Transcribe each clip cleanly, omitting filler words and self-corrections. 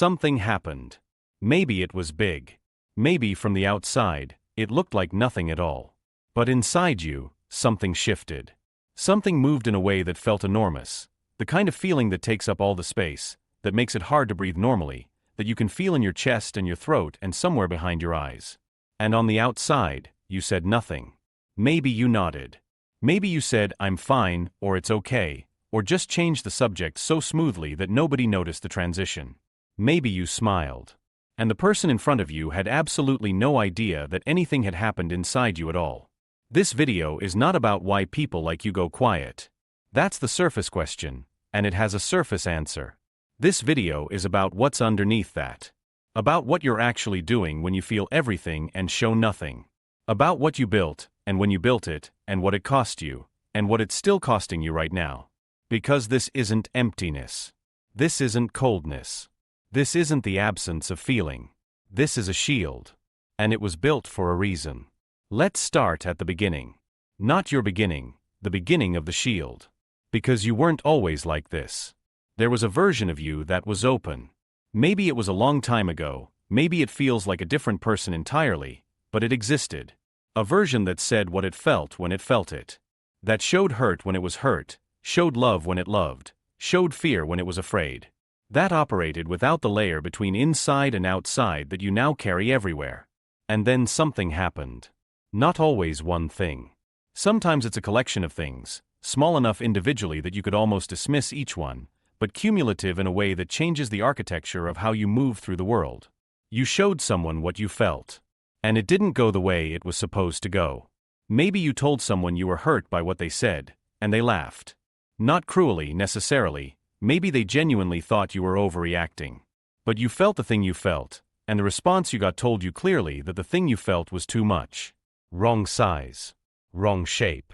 Something happened. Maybe it was big. Maybe from the outside, it looked like nothing at all. But inside you, something shifted. Something moved in a way that felt enormous. The kind of feeling that takes up all the space, that makes it hard to breathe normally, that you can feel in your chest and your throat and somewhere behind your eyes. And on the outside, you said nothing. Maybe you nodded. Maybe you said, "I'm fine," or "it's okay," or just changed the subject so smoothly that nobody noticed the transition. Maybe you smiled. And the person in front of you had absolutely no idea that anything had happened inside you at all. This video is not about why people like you go quiet. That's the surface question, and it has a surface answer. This video is about what's underneath that. About what you're actually doing when you feel everything and show nothing. About what you built, and when you built it, and what it cost you, and what it's still costing you right now. Because this isn't emptiness. This isn't coldness. This isn't the absence of feeling. This is a shield. And it was built for a reason. Let's start at the beginning. Not your beginning, the beginning of the shield. Because you weren't always like this. There was a version of you that was open. Maybe it was a long time ago, maybe it feels like a different person entirely, but it existed. A version that said what it felt when it felt it. That showed hurt when it was hurt, showed love when it loved, showed fear when it was afraid. That operated without the layer between inside and outside that you now carry everywhere. And then something happened. Not always one thing. Sometimes it's a collection of things, small enough individually that you could almost dismiss each one, but cumulative in a way that changes the architecture of how you move through the world. You showed someone what you felt. And it didn't go the way it was supposed to go. Maybe you told someone you were hurt by what they said, and they laughed. Not cruelly, necessarily. Maybe they genuinely thought you were overreacting. But you felt the thing you felt, and the response you got told you clearly that the thing you felt was too much. Wrong size. Wrong shape.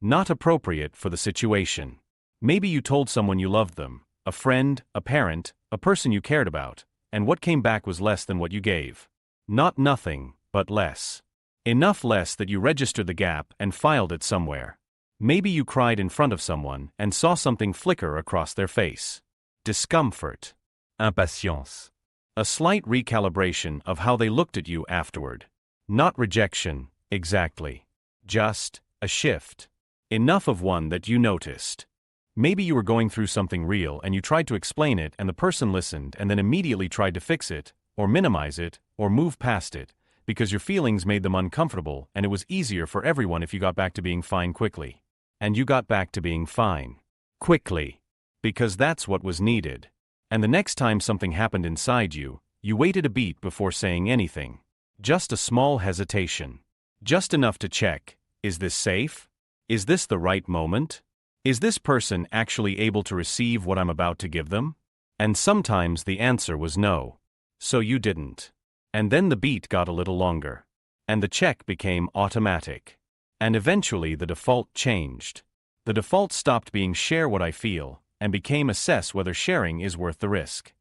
Not appropriate for the situation. Maybe you told someone you loved them, a friend, a parent, a person you cared about, and what came back was less than what you gave. Not nothing, but less. Enough less that you registered the gap and filed it somewhere. Maybe you cried in front of someone and saw something flicker across their face. Discomfort. Impatience. A slight recalibration of how they looked at you afterward. Not rejection, exactly. Just a shift. Enough of one that you noticed. Maybe you were going through something real and you tried to explain it and the person listened and then immediately tried to fix it, or minimize it, or move past it, because your feelings made them uncomfortable and it was easier for everyone if you got back to being fine quickly. And you got back to being fine. Quickly. Because that's what was needed. And the next time something happened inside you, you waited a beat before saying anything. Just a small hesitation. Just enough to check, is this safe? Is this the right moment? Is this person actually able to receive what I'm about to give them? And sometimes the answer was no. So you didn't. And then the beat got a little longer. And the check became automatic. And eventually the default changed. The default stopped being share what I feel, and became assess whether sharing is worth the risk.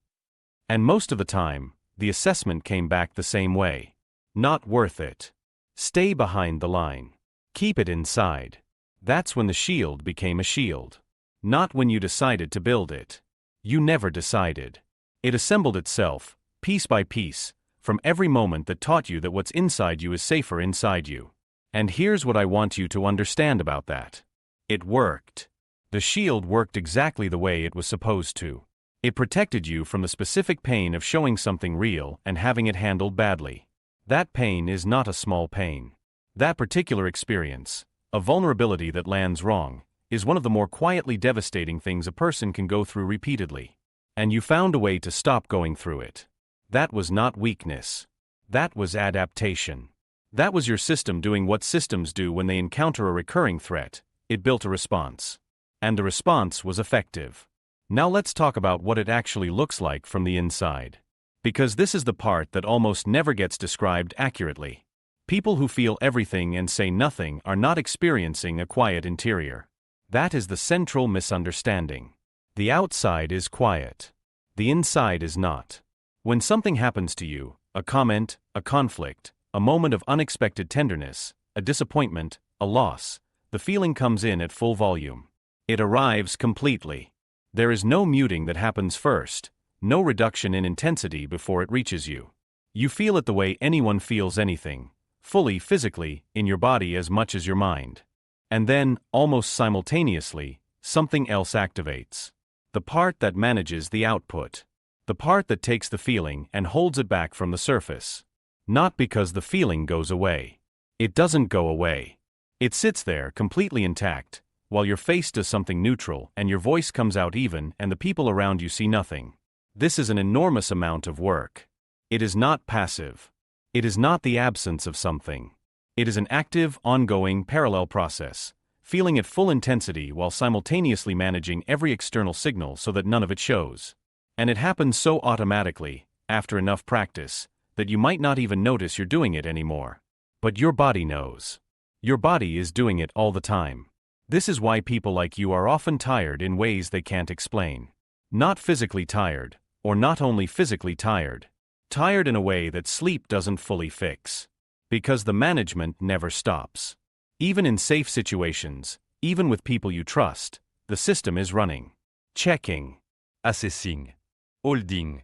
And most of the time, the assessment came back the same way. Not worth it. Stay behind the line. Keep it inside. That's when the shield became a shield. Not when you decided to build it. You never decided. It assembled itself, piece by piece, from every moment that taught you that what's inside you is safer inside you. And here's what I want you to understand about that. It worked. The shield worked exactly the way it was supposed to. It protected you from the specific pain of showing something real and having it handled badly. That pain is not a small pain. That particular experience, a vulnerability that lands wrong, is one of the more quietly devastating things a person can go through repeatedly. And you found a way to stop going through it. That was not weakness. That was adaptation. That was your system doing what systems do when they encounter a recurring threat. It built a response. And the response was effective. Now let's talk about what it actually looks like from the inside. Because this is the part that almost never gets described accurately. People who feel everything and say nothing are not experiencing a quiet interior. That is the central misunderstanding. The outside is quiet. The inside is not. When something happens to you, a comment, a conflict, a moment of unexpected tenderness, a disappointment, a loss, the feeling comes in at full volume. It arrives completely. There is no muting that happens first, no reduction in intensity before it reaches you. You feel it the way anyone feels anything, fully physically, in your body as much as your mind. And then, almost simultaneously, something else activates. The part that manages the output. The part that takes the feeling and holds it back from the surface. Not because the feeling goes away. It doesn't go away. It sits there completely intact, while your face does something neutral and your voice comes out even and the people around you see nothing. This is an enormous amount of work. It is not passive. It is not the absence of something. It is an active, ongoing, parallel process, feeling at full intensity while simultaneously managing every external signal so that none of it shows. And it happens so automatically, after enough practice, that you might not even notice you're doing it anymore. But your body knows. Your body is doing it all the time. This is why people like you are often tired in ways they can't explain. Not physically tired, or not only physically tired. Tired in a way that sleep doesn't fully fix. Because the management never stops. Even in safe situations, even with people you trust, the system is running. Checking. Assessing. Holding.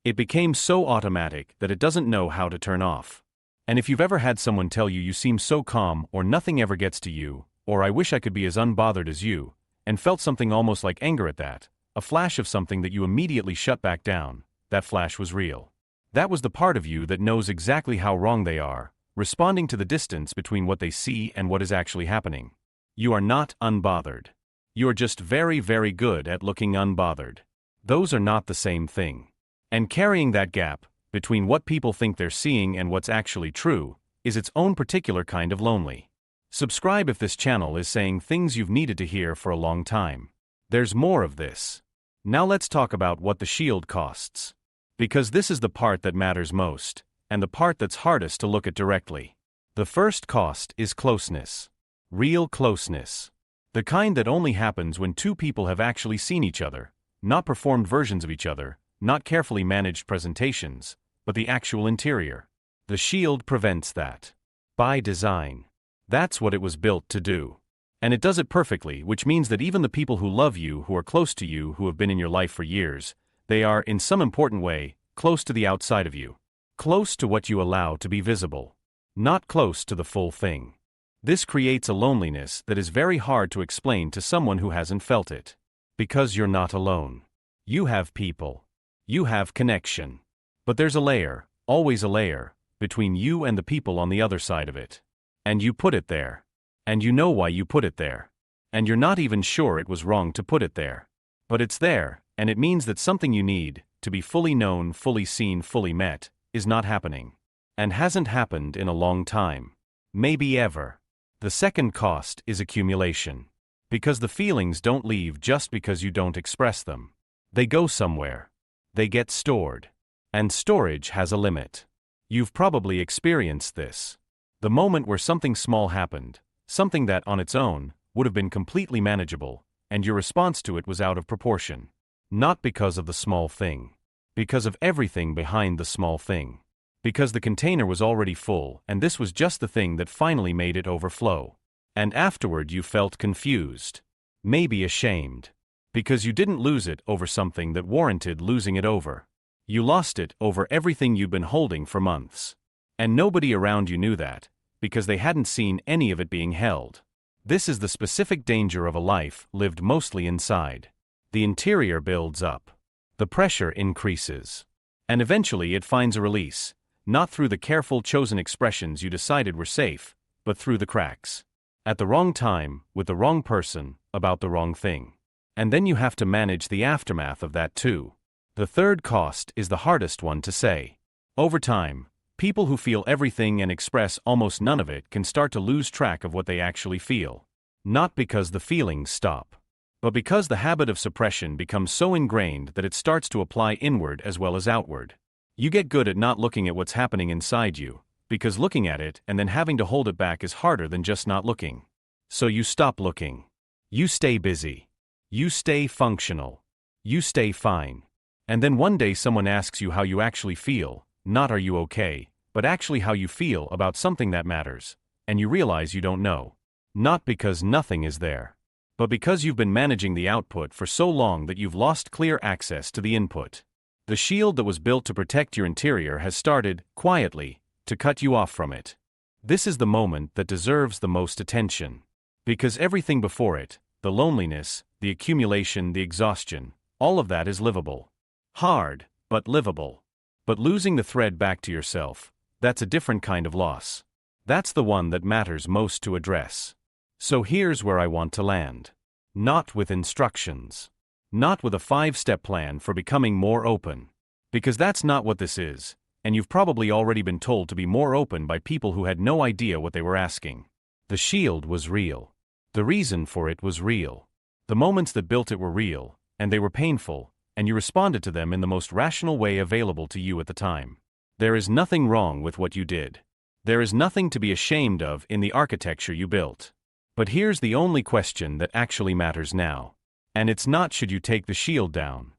It became so automatic that it doesn't know how to turn off. And if you've ever had someone tell you seem so calm or nothing ever gets to you, or I wish I could be as unbothered as you, and felt something almost like anger at that, a flash of something that you immediately shut back down, that flash was real. That was the part of you that knows exactly how wrong they are, responding to the distance between what they see and what is actually happening. You are not unbothered. You are just very, very good at looking unbothered. Those are not the same thing. And carrying that gap, between what people think they're seeing and what's actually true, is its own particular kind of lonely. Subscribe if this channel is saying things you've needed to hear for a long time. There's more of this. Now let's talk about what the shield costs. Because this is the part that matters most, and the part that's hardest to look at directly. The first cost is closeness. Real closeness. The kind that only happens when two people have actually seen each other, not performed versions of each other, not carefully managed presentations, but the actual interior. The shield prevents that. By design. That's what it was built to do. And it does it perfectly, which means that even the people who love you, who are close to you, who have been in your life for years, they are, in some important way, close to the outside of you. Close to what you allow to be visible. Not close to the full thing. This creates a loneliness that is very hard to explain to someone who hasn't felt it. Because you're not alone. You have people. You have connection. But there's a layer, always a layer, between you and the people on the other side of it. And you put it there. And you know why you put it there. And you're not even sure it was wrong to put it there. But it's there, and it means that something you need, to be fully known, fully seen, fully met, is not happening. And hasn't happened in a long time. Maybe ever. The second cost is accumulation. Because the feelings don't leave just because you don't express them. They go somewhere. They get stored. And storage has a limit. You've probably experienced this. The moment where something small happened, something that on its own would have been completely manageable, and your response to it was out of proportion. Not because of the small thing. Because of everything behind the small thing. Because the container was already full and this was just the thing that finally made it overflow. And afterward you felt confused. Maybe ashamed. Because you didn't lose it over something that warranted losing it over. You lost it over everything you'd been holding for months. And nobody around you knew that, because they hadn't seen any of it being held. This is the specific danger of a life lived mostly inside. The interior builds up. The pressure increases. And eventually it finds a release, not through the careful chosen expressions you decided were safe, but through the cracks. At the wrong time, with the wrong person, about the wrong thing. And then you have to manage the aftermath of that too. The third cost is the hardest one to say. Over time, people who feel everything and express almost none of it can start to lose track of what they actually feel. Not because the feelings stop, but because the habit of suppression becomes so ingrained that it starts to apply inward as well as outward. You get good at not looking at what's happening inside you, because looking at it and then having to hold it back is harder than just not looking. So you stop looking. You stay busy. You stay functional. You stay fine. And then one day someone asks you how you actually feel, not are you okay, but actually how you feel about something that matters, and you realize you don't know. Not because nothing is there, but because you've been managing the output for so long that you've lost clear access to the input. The shield that was built to protect your interior has started, quietly, to cut you off from it. This is the moment that deserves the most attention. Because everything before it, the loneliness, the accumulation, the exhaustion, all of that is livable. Hard, but livable. But losing the thread back to yourself, that's a different kind of loss. That's the one that matters most to address. So here's where I want to land. Not with instructions. Not with a 5-step plan for becoming more open. Because that's not what this is, and you've probably already been told to be more open by people who had no idea what they were asking. The shield was real. The reason for it was real. The moments that built it were real, and they were painful, and you responded to them in the most rational way available to you at the time. There is nothing wrong with what you did. There is nothing to be ashamed of in the architecture you built. But here's the only question that actually matters now. And it's not should you take the shield down.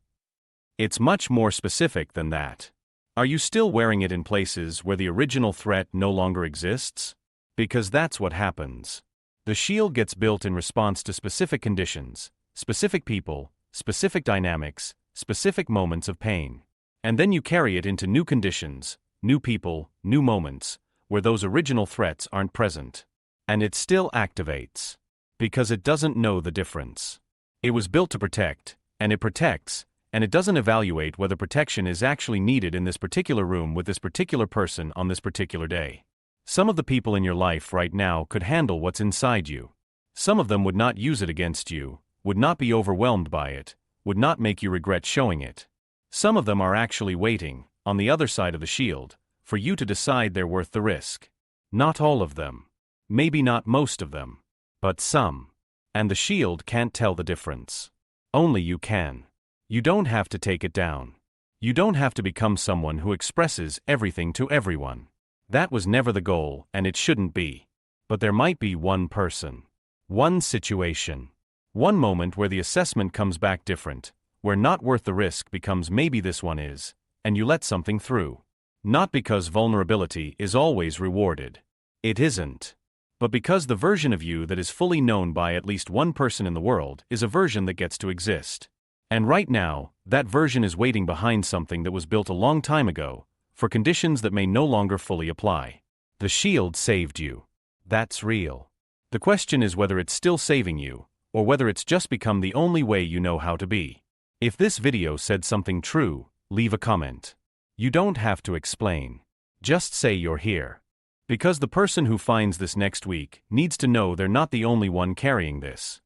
It's much more specific than that. Are you still wearing it in places where the original threat no longer exists? Because that's what happens. The shield gets built in response to specific conditions, specific people, specific dynamics, specific moments of pain. And then you carry it into new conditions, new people, new moments, where those original threats aren't present. And it still activates. Because it doesn't know the difference. It was built to protect, and it protects, and it doesn't evaluate whether protection is actually needed in this particular room with this particular person on this particular day. Some of the people in your life right now could handle what's inside you. Some of them would not use it against you, would not be overwhelmed by it, would not make you regret showing it. Some of them are actually waiting, on the other side of the shield, for you to decide they're worth the risk. Not all of them. Maybe not most of them. But some. And the shield can't tell the difference. Only you can. You don't have to take it down. You don't have to become someone who expresses everything to everyone. That was never the goal, and it shouldn't be. But there might be one person. One situation. One moment where the assessment comes back different, where not worth the risk becomes maybe this one is, and you let something through. Not because vulnerability is always rewarded. It isn't. But because the version of you that is fully known by at least one person in the world is a version that gets to exist. And right now, that version is waiting behind something that was built a long time ago, for conditions that may no longer fully apply. The shield saved you. That's real. The question is whether it's still saving you, or whether it's just become the only way you know how to be. If this video said something true, leave a comment. You don't have to explain. Just say you're here. Because the person who finds this next week needs to know they're not the only one carrying this.